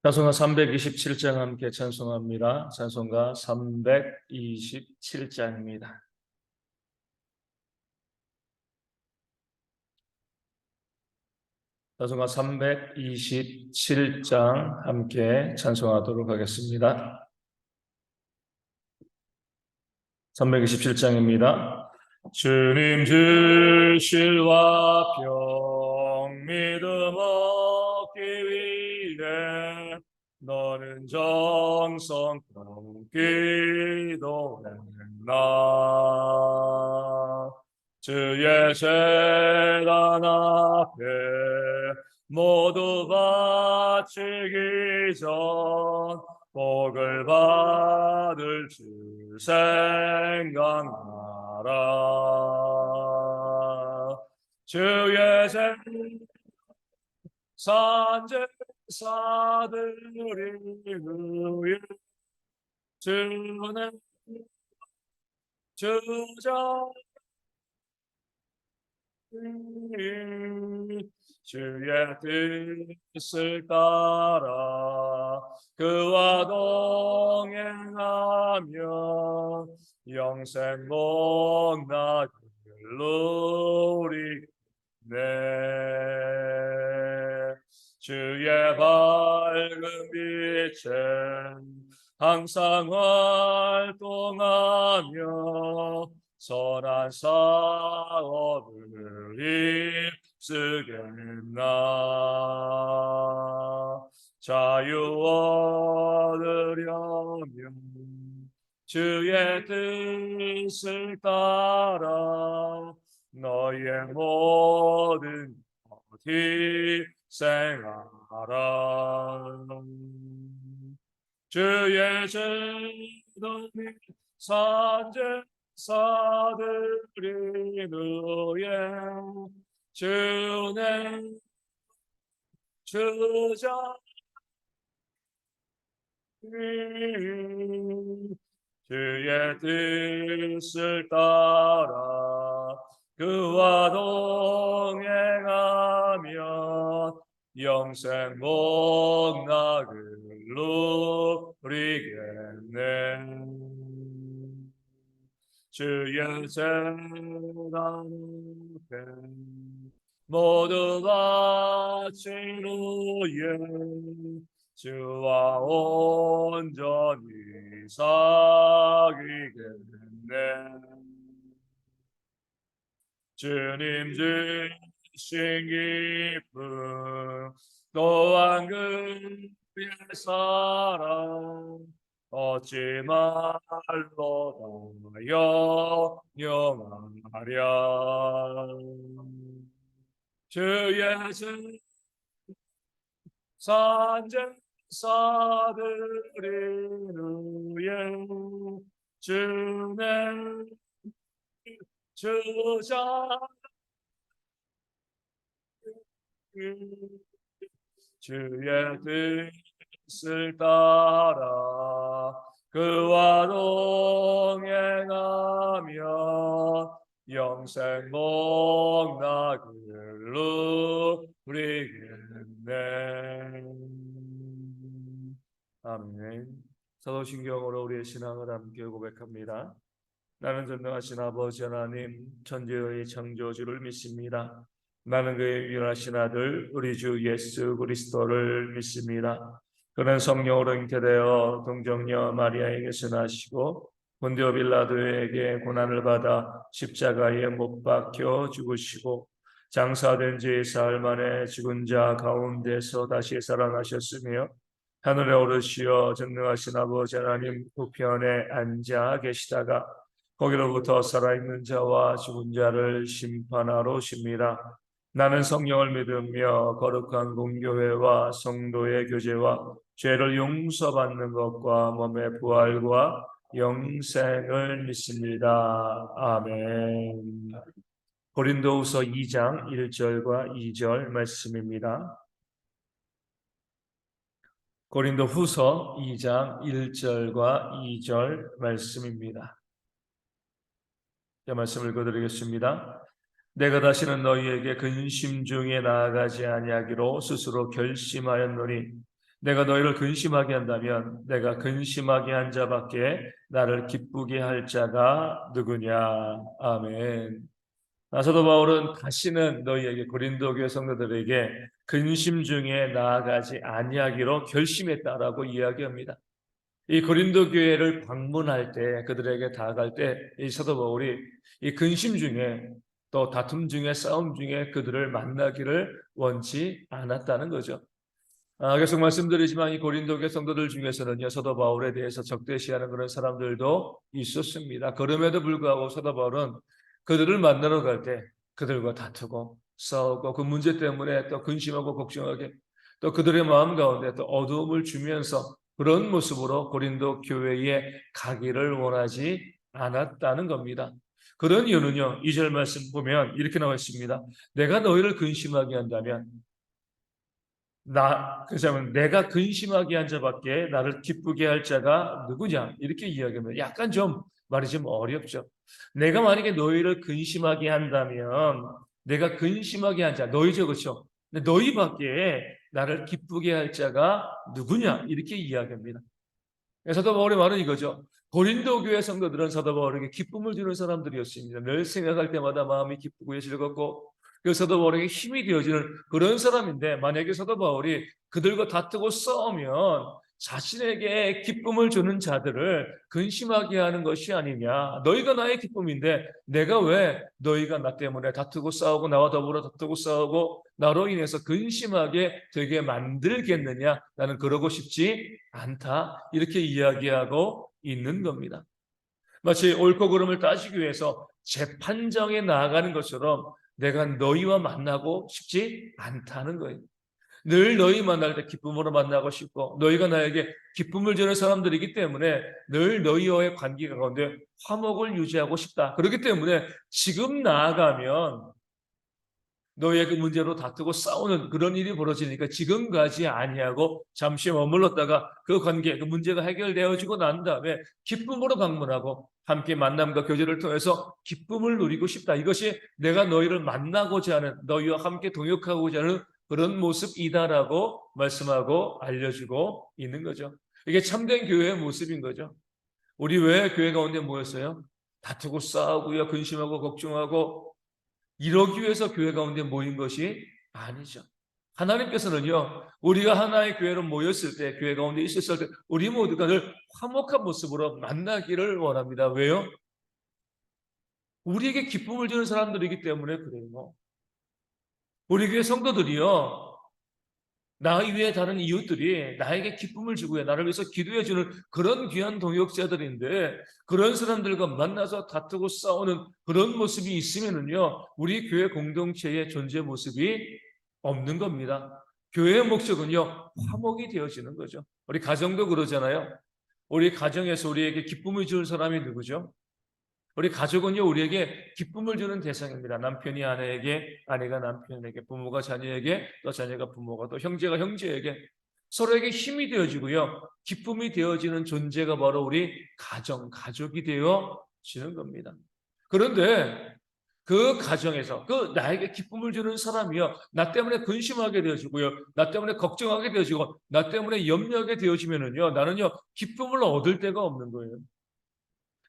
찬송가 327장 함께 찬송합니다. 찬송가 327장입니다. 찬송가 327장 함께 찬송하도록 하겠습니다. 327장입니다. 주님 주실와 병 믿음 얻기 위해 너는 정성껏 기도했나. 주의 제단 앞에 모두 바치기 전 복을 받을 줄 생각하라. 주의 산제사들이 위해 주는 주자 주의 뜻을 따라 그와 동행하며 영생 복락을 누리네. 주의 밝은 빛은 항상 활동하며 선한 사업을 입쓰겠나. 자유 얻으려면 주의 뜻을 따라 너의 모든 것이 희생하라. 주의 제도는 산제사들이 누에 주는 주자 주의 뜻을 따라 그와 동행하며 영생 복락을 누리겠네. 주의 제단 앞에 모두 바친 후에 주와 온전히 사귀겠네. 주님 주신 기쁨 또한 그의 사랑 어찌 말로 다 영영하랴. 주의 산제사들이 누에 주는 주자 주의 뜻을 따라 그와 동행하며 영생 복락을 누리겠네. 아멘. 사도신경으로 우리의 신앙을 함께 고백합니다. 나는 전능하신 아버지 하나님 천지의 창조주를 믿습니다. 나는 그의 유일하신 아들 우리 주 예수 그리스도를 믿습니다. 그는 성령으로 잉태되어 동정녀 마리아에게서 나시고 본디오 빌라도에게 고난을 받아 십자가에 못 박혀 죽으시고 장사된 지 사흘 만에 죽은 자 가운데서 다시 살아나셨으며 하늘에 오르시어 전능하신 아버지 하나님 우편에 앉아 계시다가 거기로부터 살아있는 자와 죽은 자를 심판하러 오십니다. 나는 성령을 믿으며 거룩한 공교회와 성도의 교제와 죄를 용서받는 것과 몸의 부활과 영생을 믿습니다. 아멘. 고린도후서 2장 1절과 2절 말씀입니다. 고린도후서 2장 1절과 2절 말씀입니다. 이 말씀을 읽어드리겠습니다. 내가 다시는 너희에게 근심 중에 나아가지 아니하기로 스스로 결심하였노니 내가 너희를 근심하게 한다면 내가 근심하게 한 자밖에 나를 기쁘게 할 자가 누구냐. 아멘. 사도 바울은 다시는 너희에게 고린도 교회 성도들에게 근심 중에 나아가지 아니하기로 결심했다라고 이야기합니다. 이 고린도 교회를 방문할 때 그들에게 다가갈 때 이 사도 바울이 이 근심 중에 또 다툼 중에 싸움 중에 그들을 만나기를 원치 않았다는 거죠. 계속 말씀드리지만 이 고린도 교회 성도들 중에서는요 사도 바울에 대해서 적대시하는 그런 사람들도 있었습니다. 그럼에도 불구하고 사도 바울은 그들을 만나러 갈 때 그들과 다투고 싸우고 그 문제 때문에 또 근심하고 걱정하게 또 그들의 마음 가운데 또 어두움을 주면서 그런 모습으로 고린도 교회에 가기를 원하지 않았다는 겁니다. 그런 이유는요 2절 말씀 보면 이렇게 나와 있습니다. 내가 너희를 근심하게 한다면 그러면 내가 근심하게 한 자밖에 나를 기쁘게 할 자가 누구냐? 이렇게 이야기하면 약간 좀 말이 좀 어렵죠. 내가 만약에 너희를 근심하게 한다면 내가 근심하게 한 자, 너희죠, 그렇죠? 근데 너희밖에 나를 기쁘게 할 자가 누구냐? 이렇게 이야기합니다. 사도 바울의 말은 이거죠. 고린도 교회 성도들은 사도 바울에게 기쁨을 주는 사람들이었습니다. 늘 생각할 때마다 마음이 기쁘고 즐겁고 그 사도 바울에게 힘이 되어지는 그런 사람인데 만약에 사도 바울이 그들과 다투고 싸우면 자신에게 기쁨을 주는 자들을 근심하게 하는 것이 아니냐. 너희가 나의 기쁨인데 내가 왜 너희가 나 때문에 다투고 싸우고 나와 더불어 다투고 싸우고 나로 인해서 근심하게 되게 만들겠느냐. 나는 그러고 싶지 않다. 이렇게 이야기하고 있는 겁니다. 마치 옳고 그름을 따지기 위해서 재판정에 나아가는 것처럼 내가 너희와 만나고 싶지 않다는 거예요. 늘 너희 만날 때 기쁨으로 만나고 싶고 너희가 나에게 기쁨을 주는 사람들이기 때문에 늘 너희와의 관계 가운데 화목을 유지하고 싶다. 그렇기 때문에 지금 나아가면 너희의 그 문제로 다투고 싸우는 그런 일이 벌어지니까 지금 가지 아니하고 잠시 머물렀다가 그 관계, 그 문제가 해결되어지고 난 다음에 기쁨으로 방문하고 함께 만남과 교제를 통해서 기쁨을 누리고 싶다. 이것이 내가 너희를 만나고자 하는, 너희와 함께 동역하고자 하는 그런 모습이다라고 말씀하고 알려주고 있는 거죠. 이게 참된 교회의 모습인 거죠. 우리 왜 교회 가운데 모였어요? 다투고 싸우고요, 근심하고 걱정하고 이러기 위해서 교회 가운데 모인 것이 아니죠. 하나님께서는요, 우리가 하나의 교회로 모였을 때, 교회 가운데 있었을 때, 우리 모두가 늘 화목한 모습으로 만나기를 원합니다. 왜요? 우리에게 기쁨을 주는 사람들이기 때문에 그래요. 우리 교회 성도들이요, 나 이외에 다른 이웃들이 나에게 기쁨을 주고요, 나를 위해서 기도해주는 그런 귀한 동역자들인데, 그런 사람들과 만나서 다투고 싸우는 그런 모습이 있으면은요, 우리 교회 공동체의 존재 모습이 없는 겁니다. 교회의 목적은요, 화목이 되어지는 거죠. 우리 가정도 그러잖아요. 우리 가정에서 우리에게 기쁨을 주는 사람이 누구죠? 우리 가족은요, 우리에게 기쁨을 주는 대상입니다. 남편이 아내에게, 아내가 남편에게, 부모가 자녀에게, 또 자녀가 부모가, 또 형제가 형제에게 서로에게 힘이 되어지고요. 기쁨이 되어지는 존재가 바로 우리 가족이 되어지는 겁니다. 그런데 그 가정에서 그 나에게 기쁨을 주는 사람이요, 나 때문에 근심하게 되어지고요, 나 때문에 걱정하게 되어지고, 나 때문에 염려하게 되어지면은요, 나는요, 기쁨을 얻을 데가 없는 거예요.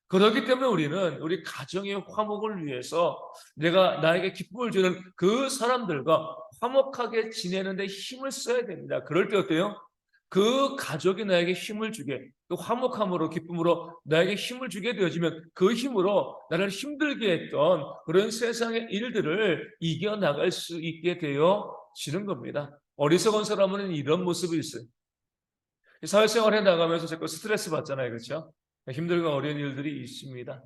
그렇기 때문에 우리는 우리 가정의 화목을 위해서 내가 나에게 기쁨을 주는 그 사람들과 화목하게 지내는데 힘을 써야 됩니다. 그럴 때 어때요? 그 가족이 나에게 힘을 주게, 그 화목함으로 기쁨으로 나에게 힘을 주게 되어지면 그 힘으로 나를 힘들게 했던 그런 세상의 일들을 이겨나갈 수 있게 되어지는 겁니다. 어리석은 사람은 이런 모습이 있어요. 사회생활 해 나가면서 자꾸 스트레스 받잖아요. 그렇죠? 힘들고 어려운 일들이 있습니다.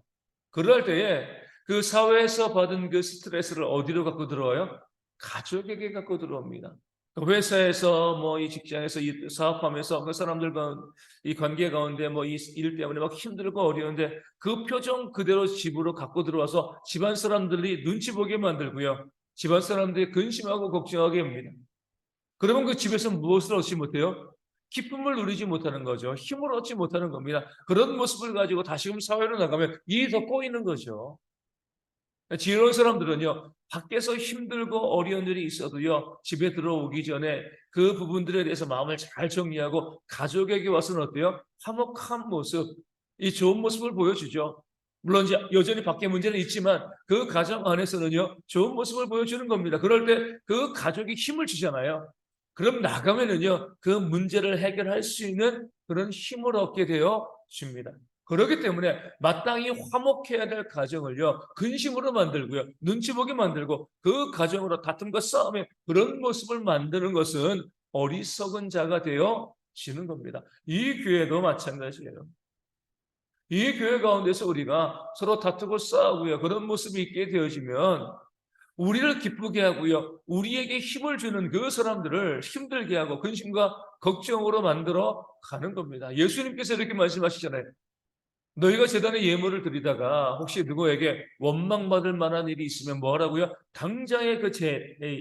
그럴 때에 그 사회에서 받은 그 스트레스를 어디로 갖고 들어와요? 가족에게 갖고 들어옵니다. 그 회사에서 뭐 이 직장에서 이 사업하면서 그 사람들과 이 관계 가운데 뭐 이 일 때문에 막 힘들고 어려운데 그 표정 그대로 집으로 갖고 들어와서 집안 사람들이 눈치 보게 만들고요. 집안 사람들이 근심하고 걱정하게 합니다. 그러면 그 집에서 무엇을 얻지 못해요? 기쁨을 누리지 못하는 거죠. 힘을 얻지 못하는 겁니다. 그런 모습을 가지고 다시금 사회로 나가면 일이 더 꼬이는 거죠. 지혜로운 사람들은요, 밖에서 힘들고 어려운 일이 있어도요, 집에 들어오기 전에 그 부분들에 대해서 마음을 잘 정리하고 가족에게 와서는 어때요? 화목한 모습, 이 좋은 모습을 보여주죠. 물론 이제 여전히 밖에 문제는 있지만 그 가정 안에서는요, 좋은 모습을 보여주는 겁니다. 그럴 때 그 가족이 힘을 주잖아요. 그럼 나가면은요, 그 문제를 해결할 수 있는 그런 힘을 얻게 되어 줍니다. 그렇기 때문에 마땅히 화목해야 될 가정을요, 근심으로 만들고요, 눈치 보게 만들고 그 가정으로 다툼과 싸움의 그런 모습을 만드는 것은 어리석은 자가 되어 지는 겁니다. 이 교회도 마찬가지예요. 이 교회 가운데서 우리가 서로 다투고 싸우고요, 그런 모습이 있게 되어지면 우리를 기쁘게 하고요, 우리에게 힘을 주는 그 사람들을 힘들게 하고 근심과 걱정으로 만들어 가는 겁니다. 예수님께서 이렇게 말씀하시잖아요. 너희가 제단에 예물을 드리다가 혹시 누구에게 원망받을 만한 일이 있으면 뭐 하라고요? 당장의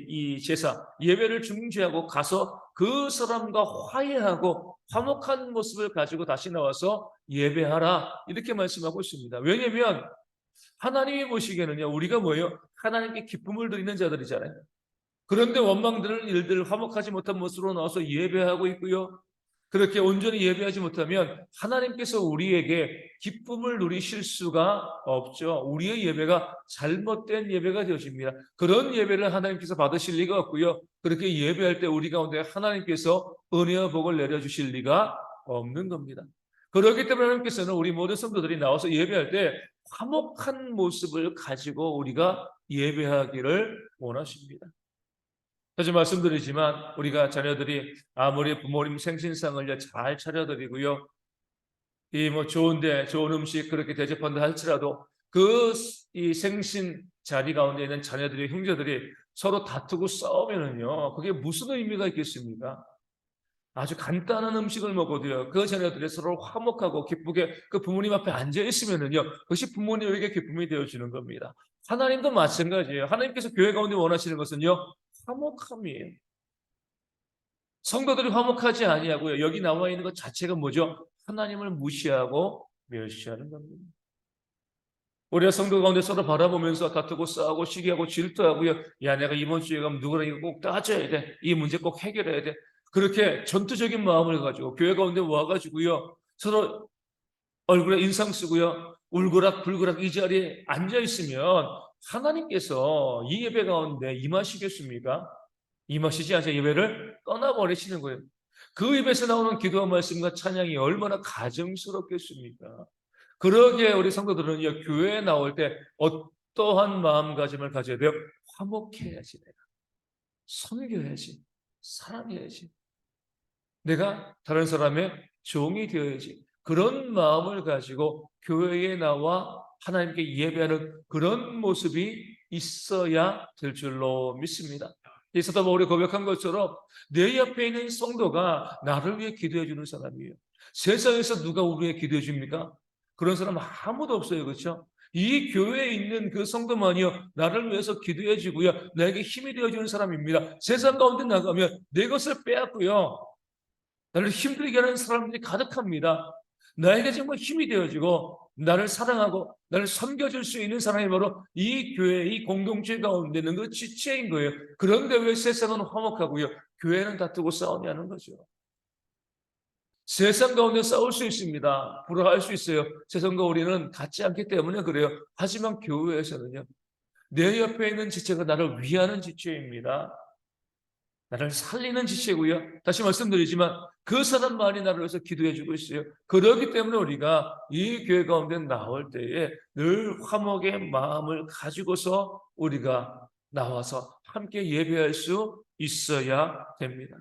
이 제사, 예배를 중지하고 가서 그 사람과 화해하고 화목한 모습을 가지고 다시 나와서 예배하라. 이렇게 말씀하고 있습니다. 왜냐하면 하나님이 보시기에는요, 우리가 뭐예요? 하나님께 기쁨을 드리는 자들이잖아요. 그런데 원망되는 일들, 화목하지 못한 모습으로 나와서 예배하고 있고요. 그렇게 온전히 예배하지 못하면 하나님께서 우리에게 기쁨을 누리실 수가 없죠. 우리의 예배가 잘못된 예배가 되어집니다. 그런 예배를 하나님께서 받으실 리가 없고요. 그렇게 예배할 때 우리 가운데 하나님께서 은혜와 복을 내려주실 리가 없는 겁니다. 그렇기 때문에 하나님께서는 우리 모든 성도들이 나와서 예배할 때 화목한 모습을 가지고 우리가 예배하기를 원하십니다. 자주 말씀드리지만 우리가 자녀들이 아무리 부모님 생신상을 잘 차려드리고요, 이 뭐 좋은데 좋은 음식 그렇게 대접한다 할지라도 그 이 생신 자리 가운데 있는 자녀들이 형제들이 서로 다투고 싸우면은요, 그게 무슨 의미가 있겠습니까? 아주 간단한 음식을 먹어도요, 그 자녀들이 서로 화목하고 기쁘게 그 부모님 앞에 앉아 있으면은요, 그것이 부모님에게 기쁨이 되어주는 겁니다. 하나님도 마찬가지예요. 하나님께서 교회 가운데 원하시는 것은요, 화목함이에요. 성도들이 화목하지 아니하고요, 여기 나와 있는 것 자체가 뭐죠? 하나님을 무시하고 멸시하는 겁니다. 우리가 성도 가운데 서로 바라보면서 다투고 싸우고 시기하고 질투하고요, 야 내가 이번 주에 가면 누구랑 이거 꼭 따져야 돼, 이 문제 꼭 해결해야 돼, 그렇게 전투적인 마음을 가지고 교회 가운데 와가지고요, 서로 얼굴에 인상 쓰고요, 울그락불그락 이 자리에 앉아 있으면 하나님께서 이 예배 가운데 임하시겠습니까? 임하시지 않자 예배를 떠나버리시는 거예요. 그 입에서 나오는 기도와 말씀과 찬양이 얼마나 가정스럽겠습니까? 그러기에 우리 성도들은요, 교회에 나올 때 어떠한 마음가짐을 가져야 돼요? 화목해야지, 내가 섬겨야지, 사랑해야지, 내가 다른 사람의 종이 되어야지, 그런 마음을 가지고 교회에 나와 하나님께 예배하는 그런 모습이 있어야 될 줄로 믿습니다. 이 사도 바울이 고백한 것처럼 내 옆에 있는 성도가 나를 위해 기도해 주는 사람이에요. 세상에서 누가 우리 위해 기도해 줍니까? 그런 사람 아무도 없어요. 그렇죠? 이 교회에 있는 그 성도만이요, 나를 위해서 기도해 주고요, 나에게 힘이 되어 주는 사람입니다. 세상 가운데 나가면 내 것을 빼앗고요, 나를 힘들게 하는 사람들이 가득합니다. 나에게 정말 힘이 되어지고 나를 사랑하고 나를 섬겨줄 수 있는 사람이 바로 이 교회, 이 공동체 가운데 있는 그 지체인 거예요. 그런데 왜 세상은 화목하고요, 교회는 다투고 싸우냐는 거죠. 세상 가운데 싸울 수 있습니다. 불화할 수 있어요. 세상과 우리는 같지 않기 때문에 그래요. 하지만 교회에서는요, 내 옆에 있는 지체가 나를 위하는 지체입니다. 나를 살리는 지체고요. 다시 말씀드리지만 그 사람만이 나를 위해서 기도해 주고 있어요. 그렇기 때문에 우리가 이 교회 가운데 나올 때에 늘 화목의 마음을 가지고서 우리가 나와서 함께 예배할 수 있어야 됩니다.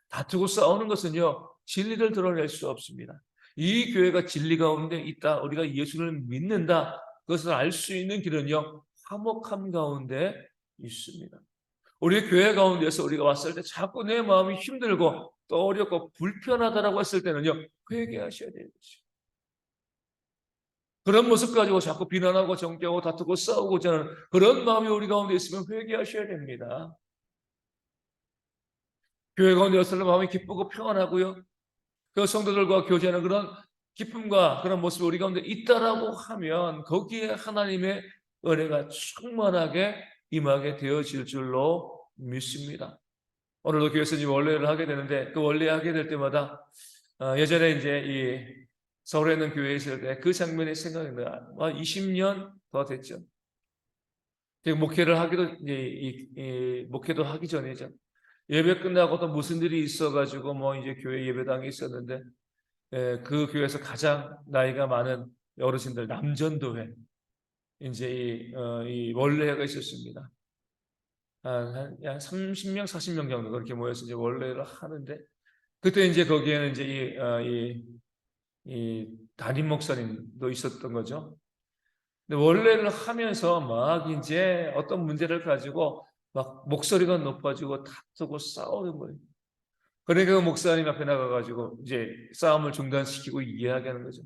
다투고 싸우는 것은요, 진리를 드러낼 수 없습니다. 이 교회가 진리 가운데 있다, 우리가 예수를 믿는다, 그것을 알 수 있는 길은요, 화목함 가운데 있습니다. 우리 교회 가운데서 우리가 왔을 때 자꾸 내 마음이 힘들고 또 어렵고 불편하다라고 했을 때는요, 회개하셔야 되는 거죠. 그런 모습 가지고 자꾸 비난하고 정죄하고 다투고 싸우고자 하는 그런 마음이 우리 가운데 있으면 회개하셔야 됩니다. 교회 가운데 왔을 때 마음이 기쁘고 평안하고요, 그 성도들과 교제하는 그런 기쁨과 그런 모습이 우리 가운데 있다라고 하면 거기에 하나님의 은혜가 충만하게 임하게 되어질 줄로 믿습니다. 오늘도 교회에서 이제 원례를 하게 되는데 그 원례 하게 될 때마다 예전에 이제 이 서울에 있는 교회에 있을 때 그 장면이 생각이 나요. 20년 더 됐죠. 목회를 하기도 목회도 하기 전이죠. 예배 끝나고 또 무슨 일이 있어가지고 뭐 이제 교회 예배당에 있었는데 그 교회에서 가장 나이가 많은 어르신들 남전도회 이제 이 원례가 있었습니다. 한 30명, 40명 정도 그렇게 모여서 이제 원례를 하는데 그때 이제 거기에는 이제 이 담임 목사님도 있었던 거죠. 근데 원래를 하면서 막 이제 어떤 문제를 가지고 막 목소리가 높아지고 다투고 싸우는 거예요. 그러니까 그 목사님 앞에 나가가지고 이제 싸움을 중단시키고 이야기하는 거죠.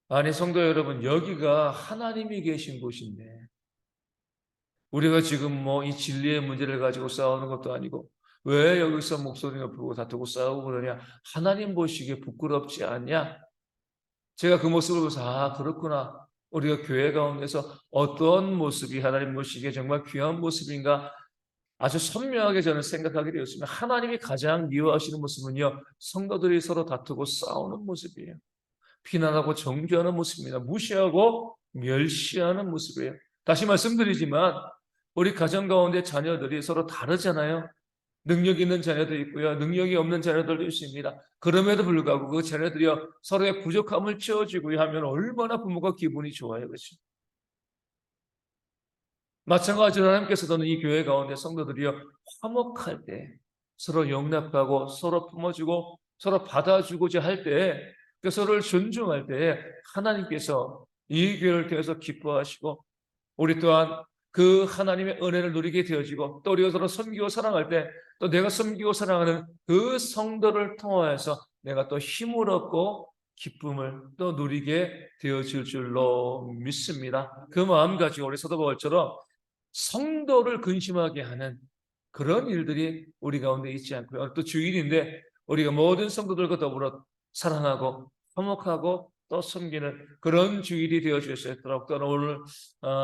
아니 성도 여러분, 여기가 하나님이 계신 곳인데 우리가 지금 뭐 이 진리의 문제를 가지고 싸우는 것도 아니고 왜 여기서 목소리 높이고 다투고 싸우고 그러냐? 하나님 보시기에 부끄럽지 않냐? 제가 그 모습을 보면서 그렇구나. 우리가 교회 가운데서 어떤 모습이 하나님 보시기에 정말 귀한 모습인가 아주 선명하게 저는 생각하게 되었습니다. 하나님이 가장 미워하시는 모습은요, 성도들이 서로 다투고 싸우는 모습이에요. 비난하고 정죄하는 모습입니다. 무시하고 멸시하는 모습이에요. 다시 말씀드리지만 우리 가정 가운데 자녀들이 서로 다르잖아요. 능력 있는 자녀도 있고요. 능력이 없는 자녀들도 있습니다. 그럼에도 불구하고 그 자녀들이요 서로의 부족함을 채워주고 하면 얼마나 부모가 기분이 좋아요. 그렇죠? 마찬가지로 하나님께서는 이 교회 가운데 성도들이요 화목할 때 서로 용납하고 서로 품어주고 서로 받아주고자 할 때 서로를 존중할 때 하나님께서 이 교회를 통해서 기뻐하시고 우리 또한 그 하나님의 은혜를 누리게 되어지고 또 우리가 서로 섬기고 사랑할 때 또 내가 섬기고 사랑하는 그 성도를 통하여서 내가 또 힘을 얻고 기쁨을 또 누리게 되어질 줄로 믿습니다. 그 마음 가지고 우리 사도 바울처럼 성도를 근심하게 하는 그런 일들이 우리 가운데 있지 않고요. 또 주일인데 우리가 모든 성도들과 더불어 사랑하고 화목하고 또 섬기는 그런 주일이 되어 주셨도록 또 오늘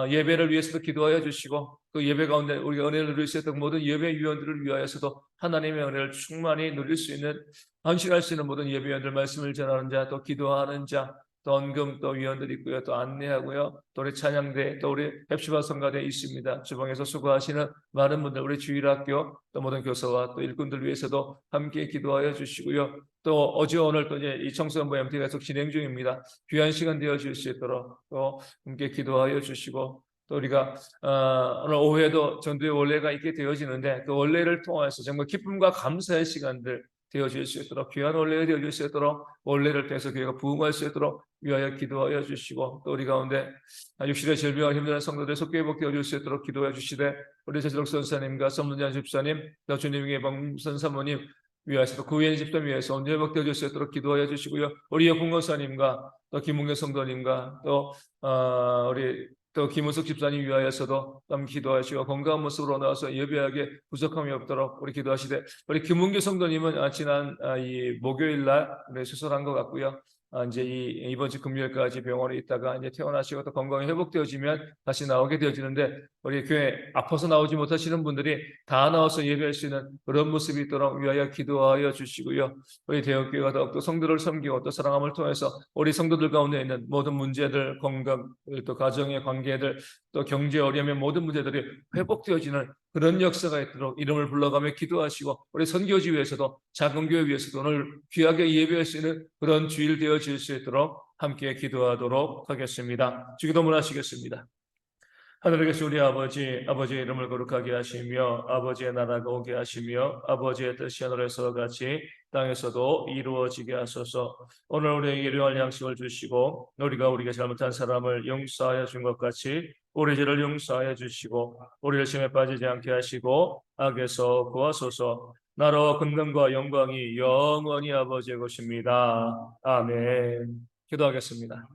예배를 위해서도 기도하여 주시고 그 예배 가운데 우리가 은혜를 누릴 수 있도록 모든 예배 위원들을 위하여서도 하나님의 은혜를 충만히 누릴 수 있는 안식할 수 있는 모든 예배위원들 말씀을 전하는 자 또 기도하는 자 또 언금 또 위원들 있고요. 또 안내하고요. 또 우리 찬양대 또 우리 헵시바 성가대 있습니다. 주방에서 수고하시는 많은 분들 우리 주일학교 또 모든 교사와 또 일꾼들 위해서도 함께 기도하여 주시고요. 또 어제 오늘 또 이제 이 청소년부 MT 계속 진행 중입니다. 귀한 시간 되어질 수 있도록 또 함께 기도하여 주시고 또 우리가 오늘 오후에도 전도의 원례가 있게 되어지는데 그 원례를 통해서 정말 기쁨과 감사의 시간들 되어질 수 있도록 귀한 원례가 되어질 수 있도록 원례를 통해서 교회가 부흥할 수 있도록 위하여 기도하여 주시고 또 우리 가운데 육신의 질병을 힘든 성도들 속히 회복되어질 수 있도록 기도해 주시되 우리 최재록 선사님과 선문장 집사님 또 주님의 방선 사모님 위하여서 그 외의 집단 위해서 언제 회복되어질 수 있도록 기도하여 주시고요. 우리 여풍건사님과 또 김문경 성도님과 또 우리 또 김은숙 집사님 위하여서도 기도하시고 건강한 모습으로 나와서 예배하게 부족함이 없도록 우리 기도하시되 우리 김문규 성도님은 지난 이 목요일 날 수술한 것 같고요. 이제 이번 주 금요일까지 병원에 있다가 이제 퇴원하시고 또 건강이 회복되어지면 다시 나오게 되어지는데 우리 교회 아파서 나오지 못하시는 분들이 다 나와서 예배할 수 있는 그런 모습이 있도록 위하여 기도하여 주시고요. 우리 대형교회가 더욱더 성도를 섬기고 또 사랑함을 통해서 우리 성도들 가운데 있는 모든 문제들, 건강, 또 가정의 관계들, 또 경제 어려움의 모든 문제들이 회복되어지는 그런 역사가 있도록 이름을 불러가며 기도하시고 우리 선교지 위해서도 작은 교회 위해서도 오늘 귀하게 예배할 수 있는 그런 주일 되어질 수 있도록 함께 기도하도록 하겠습니다. 주기도문 하시겠습니다. 하늘에 계신 우리 아버지, 아버지의 이름을 거룩하게 하시며 아버지의 나라가 오게 하시며 아버지의 뜻이 하늘에서 같이 땅에서도 이루어지게 하소서. 오늘 우리에게 일용할 양식을 주시고 우리가 잘못한 사람을 용서하여 준 것 같이 우리 죄를 용서하여 주시고 우리를 시험에 빠지지 않게 하시고 악에서 구하소서. 나로 근근과 영광이 영원히 아버지의 것입니다. 아멘. 기도하겠습니다.